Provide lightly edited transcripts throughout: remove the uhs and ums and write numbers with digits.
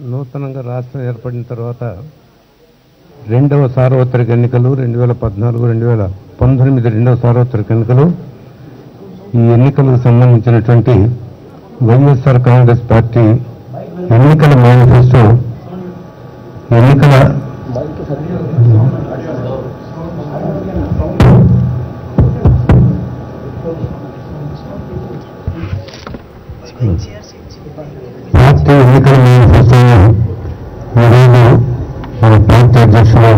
నూతనంగా రాష్ట్రం ఏర్పడిన తర్వాత రెండవ సార్వత్రిక ఎన్నికలు 2014-2019 రెండవ సార్వత్రిక ఎన్నికలు. ఈ ఎన్నికలకు సంబంధించినటువంటి వైఎస్ఆర్ కాంగ్రెస్ పార్టీ ఎన్నికల మేనిఫెస్టో ఎన్నికల పార్టీ ఎన్నికల మేనిఫెస్టోను ఈరోజు మన పార్టీ అధ్యక్షులు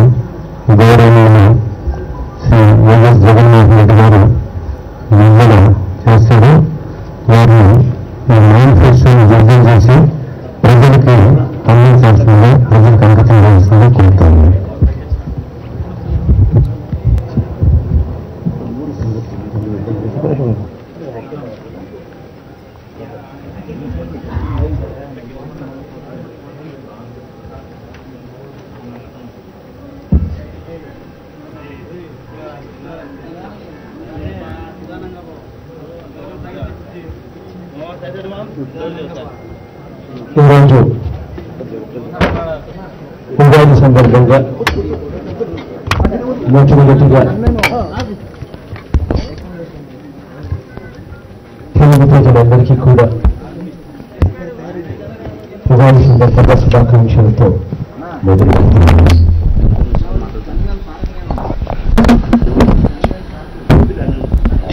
గౌరవనీయులు శ్రీ వైఎస్ జగన్మోహన్ రెడ్డి గారు విడుదల చేస్తారు. వారిని ఈ మేనిఫెస్టోను విడుదల చేసి ప్రజలకి అందించాల్సిందిగా, ప్రజలకు అంకితం చేయాల్సిందిగా కోరుతాను. ఈరోజు ఉగాది సందర్భంగా మొట్టమొదటిగా తెలుగు ప్రజలందరికీ కూడా ఉగాది సందర్భంగా శుభాకాంక్షలతో మొదలుపెడుతున్నాను.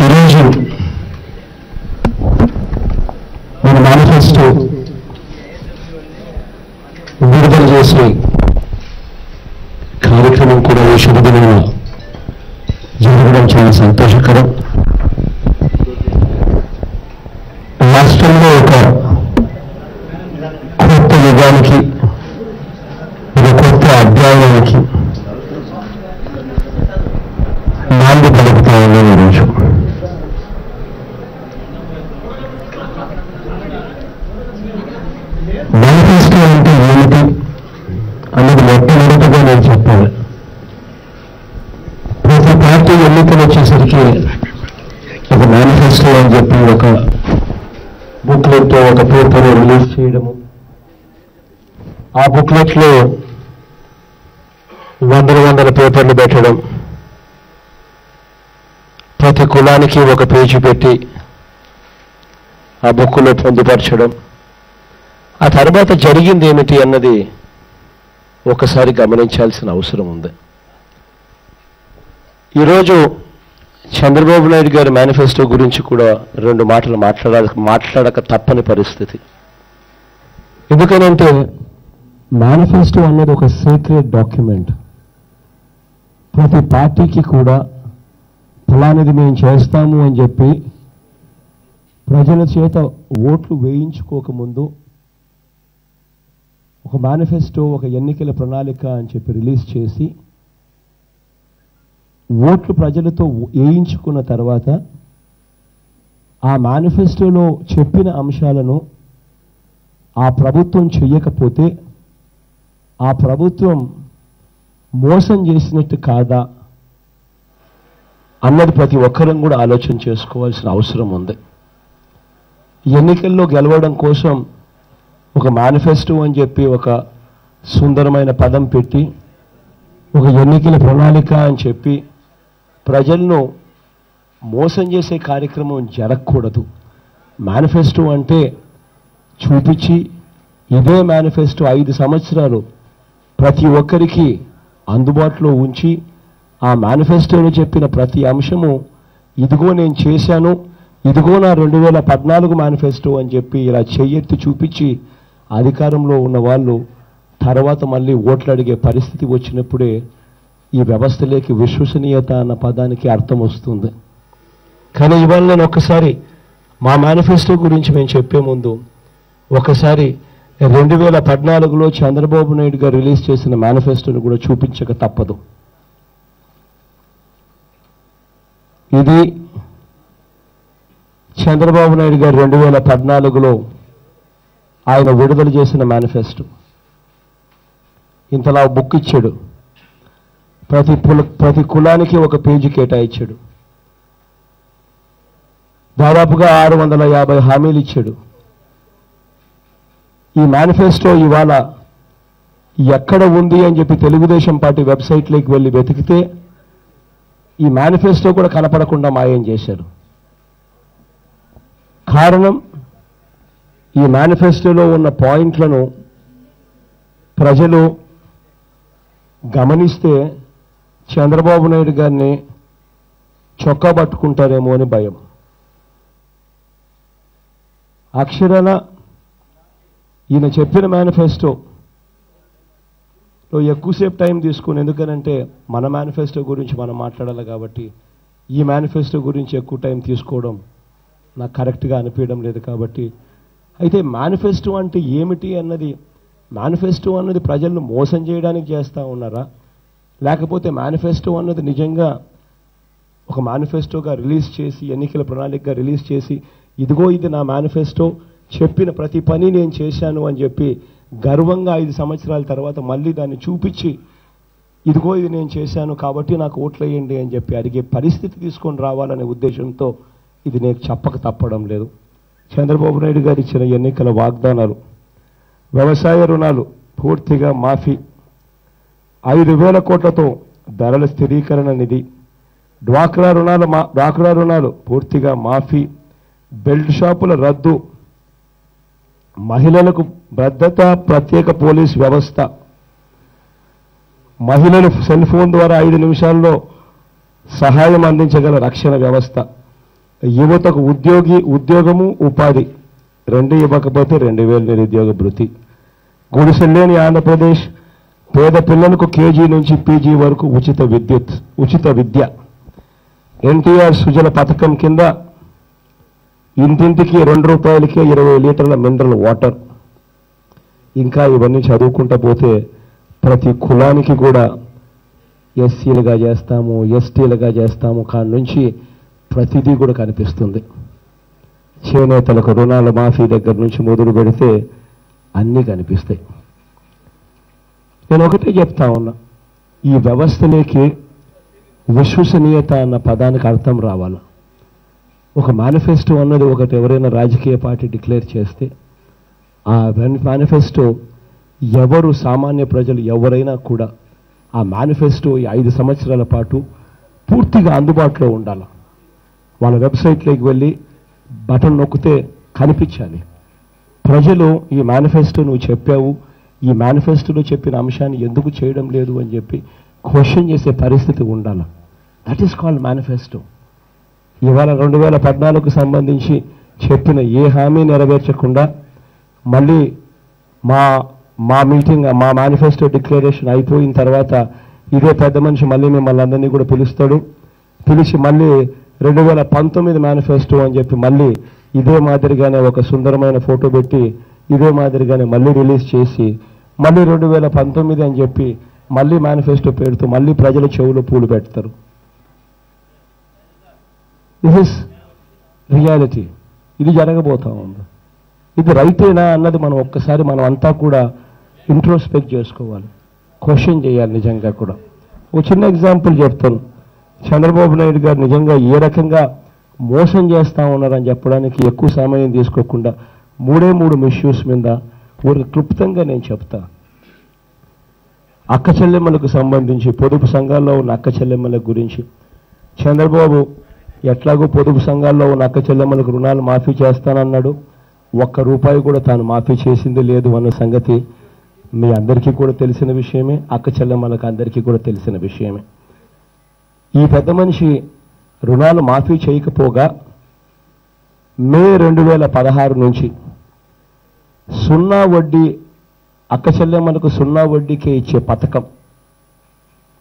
ఈరోజు మన మేనిఫెస్టో విడుదల చేసే కార్యక్రమం కూడా ఈ శుభదినంలో జరగడం చాలా సంతోషకరం. రాష్ట్రంలో ఒక కొత్త యుగానికి, ఒక కొత్త అధ్యాయానికి నాంది పలుకుతామని ఈరోజు మేనిఫెస్టో అంటే ఏమిటి అన్నది మొట్టమొదటిగా నేను చెప్పాలి. ప్రతి పార్టీ ఎన్నికలు వచ్చేసరికి ఒక మేనిఫెస్టో అని చెప్పి ఒక బుక్లెట్తో ఒక పేపర్ రిలీజ్ చేయడము, ఆ బుక్లెట్లో వందల పేపర్లు పెట్టడం, ప్రతి కులానికి ఒక పేజీ పెట్టి ఆ బుక్లో పొందుపరచడం, ఆ తర్వాత జరిగింది ఏమిటి అన్నది ఒకసారి గమనించాల్సిన అవసరం ఉంది. ఈరోజు చంద్రబాబు నాయుడు గారి మేనిఫెస్టో గురించి కూడా రెండు మాటలు మాట్లాడక తప్పని పరిస్థితి. ఎందుకనంటే మేనిఫెస్టో అన్నది ఒక సీక్రెట్ డాక్యుమెంట్. ప్రతి పార్టీకి కూడా ఫలానిది మేము చేస్తాము అని చెప్పి ప్రజల చేత ఓట్లు వేయించుకోకముందు ఒక మేనిఫెస్టో, ఒక ఎన్నికల ప్రణాళిక అని చెప్పి రిలీజ్ చేసి ఓట్లు ప్రజలతో వేయించుకున్న తర్వాత ఆ మేనిఫెస్టోలో చెప్పిన అంశాలను ఆ ప్రభుత్వం చెయ్యకపోతే ఆ ప్రభుత్వం మోసం చేసినట్టు కాదా అన్నది ప్రతి ఒక్కరం కూడా ఆలోచన చేసుకోవాల్సిన అవసరం ఉంది. ఎన్నికల్లో గెలవడం కోసం ఒక మేనిఫెస్టో అని చెప్పి ఒక సుందరమైన పదం పెట్టి ఒక ఎన్నికల ప్రణాళిక అని చెప్పి ప్రజలను మోసం చేసే కార్యక్రమం జరగకూడదు. మేనిఫెస్టో అంటే చూపించి ఇదే మేనిఫెస్టో 5 సంవత్సరాలు ప్రతి ఒక్కరికి అందుబాటులో ఉంచి ఆ మేనిఫెస్టోలో చెప్పిన ప్రతి అంశము ఇదిగో నేను చేశాను, ఇదిగో నా 2014 మేనిఫెస్టో అని చెప్పి ఇలా చెయ్యెత్తి చూపించి అధికారంలో ఉన్న వాళ్ళు తర్వాత మళ్ళీ ఓట్లు అడిగే పరిస్థితి వచ్చినప్పుడే ఈ వ్యవస్థలోకి విశ్వసనీయత అన్న పదానికి అర్థం వస్తుంది. కానీ ఇవాళ నేను ఒకసారి మా మేనిఫెస్టో గురించి మేము చెప్పే ముందు ఒకసారి 2014లో చంద్రబాబు నాయుడు గారు రిలీజ్ చేసిన మేనిఫెస్టోను కూడా చూపించక తప్పదు. ఇది చంద్రబాబు నాయుడు గారు 2014లో ఆయన విడుదల చేసిన మేనిఫెస్టో. ఇంతలా బుక్ ఇచ్చాడు, ప్రతి కులానికి ఒక పేజీ కేటాయించాడు, దాదాపుగా 650 హామీలు ఇచ్చాడు. ఈ మేనిఫెస్టో ఇవాళ ఎక్కడ ఉంది అని చెప్పి తెలుగుదేశం పార్టీ వెబ్సైట్లోకి వెళ్ళి వెతికితే ఈ మేనిఫెస్టో కూడా కనపడకుండా మాయం చేశారు. కారణం, ఈ మేనిఫెస్టోలో ఉన్న పాయింట్లను ప్రజలు గమనిస్తే చంద్రబాబు నాయుడు గారిని చొక్కా పట్టుకుంటారేమో అని భయం. అక్షరాల ఈయన చెప్పిన మేనిఫెస్టోలో ఎక్కువసేపు టైం తీసుకుని, ఎందుకనంటే మన మేనిఫెస్టో గురించి మనం మాట్లాడాలి కాబట్టి ఈ మేనిఫెస్టో గురించి ఎక్కువ టైం తీసుకోవడం నాకు కరెక్ట్గా అనిపించడం లేదు. కాబట్టి అయితే మేనిఫెస్టో అంటే ఏమిటి అన్నది, మేనిఫెస్టో అన్నది ప్రజలను మోసం చేయడానికి చేస్తూ ఉన్నారా, లేకపోతే మేనిఫెస్టో అన్నది నిజంగా ఒక మేనిఫెస్టోగా రిలీజ్ చేసి, ఎన్నికల ప్రణాళికగా రిలీజ్ చేసి, ఇదిగో ఇది నా మేనిఫెస్టో, చెప్పిన ప్రతి పని నేను చేశాను అని చెప్పి గర్వంగా 5 సంవత్సరాల తర్వాత మళ్ళీ దాన్ని చూపించి, ఇదిగో ఇది నేను చేశాను కాబట్టి నాకు ఓట్లేయండి అని చెప్పి అడిగే పరిస్థితి తీసుకొని రావాలనే ఉద్దేశంతో ఇది నేను చెప్పక తప్పడం లేదు. చంద్రబాబు నాయుడు గారు ఇచ్చిన ఎన్నికల వాగ్దానాలు, వ్యవసాయ రుణాలు పూర్తిగా మాఫీ, 5,000 కోట్లతో ధరల స్థిరీకరణ నిధి, డ్వాక్రా రుణాలు పూర్తిగా మాఫీ, బెల్ట్ షాపుల రద్దు, మహిళలకు భద్రత, ప్రత్యేక పోలీస్ వ్యవస్థ, మహిళలు సెల్ ఫోన్ ద్వారా 5 నిమిషాల్లో సహాయం అందించగల రక్షణ వ్యవస్థ, యువతకు ఉద్యోగము ఉపాధి, 2 ఇవ్వకపోతే 2,000 నిరుద్యోగ భృతి, గుడిసెల్లేని ఆంధ్రప్రదేశ్, పేద పిల్లలకు కేజీ నుంచి పీజీ వరకు ఉచిత విద్య, ఎన్టీఆర్ సుజల పథకం కింద ఇంటింటికి ₹2కే 20 లీటర్ల మినరల్ వాటర్. ఇంకా ఇవన్నీ చదువుకుంటూ పోతే ప్రతి కులానికి కూడా ఎస్సీలుగా చేస్తాము, ఎస్టీలుగా చేస్తాము కాడి నుంచి ప్రతిదీ కూడా కనిపిస్తుంది. చేనేతలకు రుణాల మాఫీ దగ్గర నుంచి మొదలు పెడితే అన్నీ కనిపిస్తాయి. నేను ఒకటే చెప్తా ఉన్నా, ఈ వ్యవస్థలోకి విశ్వసనీయత అన్న పదానికి అర్థం రావాలి. ఒక మేనిఫెస్టో అన్నది ఒకటి ఎవరైనా రాజకీయ పార్టీ డిక్లేర్ చేస్తే ఆ మేనిఫెస్టో ఎవరు సామాన్య ప్రజలు ఎవరైనా కూడా ఆ మేనిఫెస్టో ఈ 5 సంవత్సరాల పాటు పూర్తిగా అందుబాటులో ఉండాలి. వాళ్ళ వెబ్సైట్లోకి వెళ్ళి బటన్ నొక్కితే కనిపించాలి. ప్రజలు ఈ మేనిఫెస్టో నువ్వు చెప్పావు, ఈ మేనిఫెస్టోలో చెప్పిన అంశాన్ని ఎందుకు చేయడం లేదు అని చెప్పి క్వశ్చన్ చేసే పరిస్థితి ఉండాలి. That is called manifesto. ఇవాళ 2014కు సంబంధించి చెప్పిన ఏ హామీ నెరవేర్చకుండా మళ్ళీ మా మేనిఫెస్టో డిక్లరేషన్ అయిపోయిన తర్వాత ఇదే పెద్ద మనిషి మళ్ళీ మిమ్మల్ని అందరినీ కూడా పిలిచి మళ్ళీ 2019 మేనిఫెస్టో అని చెప్పి మళ్ళీ ఇదే మాదిరిగానే ఒక సుందరమైన ఫోటో పెట్టి ఇదే మాదిరిగానే మళ్ళీ రిలీజ్ చేసి మళ్ళీ 2019 అని చెప్పి మళ్ళీ మేనిఫెస్టో పేరుతో మళ్ళీ ప్రజల చెవులో పూలు పెడతారు. This is reality. ఇది జరగబోతా ఉంది. ఇది రైతేనా అన్నది మనం అంతా కూడా ఇంట్రోస్పెక్ట్ చేసుకోవాలి, క్వశ్చన్ చేయాలి. నిజంగా కూడా ఒక చిన్న ఎగ్జాంపుల్ చెప్తాను. చంద్రబాబు నాయుడు గారు నిజంగా ఏ రకంగా మోసం చేస్తూ ఉన్నారని చెప్పడానికి ఎక్కువ సమయం తీసుకోకుండా 3 ఇష్యూస్ మీద ఒక క్లుప్తంగా నేను చెప్తా. అక్క చెల్లెమ్మలకు సంబంధించి పొదుపు సంఘాల్లో ఉన్న అక్క చెల్లెమ్మల గురించి చంద్రబాబు ఎట్లాగో పొదుపు సంఘాల్లో ఉన్న అక్క చెల్లెమ్మలకు రుణాలు మాఫీ చేస్తానన్నాడు. ₹1 కూడా తాను మాఫీ చేసింది లేదు అన్న సంగతి మీ అందరికీ కూడా తెలిసిన విషయమే, అక్క చెల్లెమ్మలకు అందరికీ కూడా తెలిసిన విషయమే. ఈ పెద్ద మనిషి రుణాలు మాఫీ చేయకపోగా మే 2016 నుంచి 0 వడ్డీ అక్క చెల్లెమ్మలకు 0 వడ్డీకే ఇచ్చే పథకం,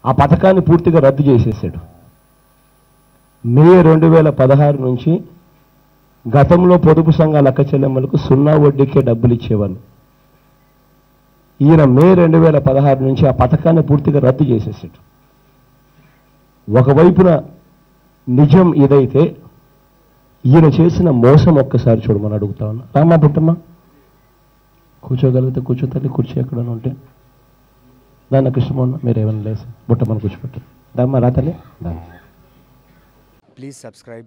ఆ పథకాన్ని పూర్తిగా రద్దు చేసేసాడు. మే 2016 నుంచి గతంలో పొదుపు సంఘాల అక్క చెల్లెమ్మలకు 0 వడ్డీకే డబ్బులు ఇచ్చేవాళ్ళు. ఈయన మే 2016 నుంచి ఆ పథకాన్ని పూర్తిగా రద్దు చేసేసాడు. ఒకవైపున నిజం ఇదైతే ఈయన చేసిన మోసం ఒక్కసారి చూడమని అడుగుతా ఉన్నా. రామ్మా పుట్టమ్మా, కూర్చోగలిగితే కూర్చో తల్లి, కుర్చీ ఎక్కడైనా ఉంటే దాన్ని కృష్ణమోహన్ మీరు ఏమైనా లేసి బుట్టమ్మని కూర్చోపెట్టారు. దామ్మా రా తల్లి. Please subscribe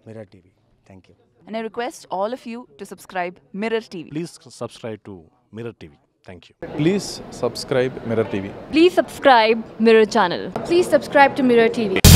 Mirror TV. Thank you. And I request all of you to subscribe Mirror TV. Please subscribe to Mirror TV. Thank you. Please subscribe Mirror TV. Please subscribe Mirror channel. Please subscribe to Mirror TV.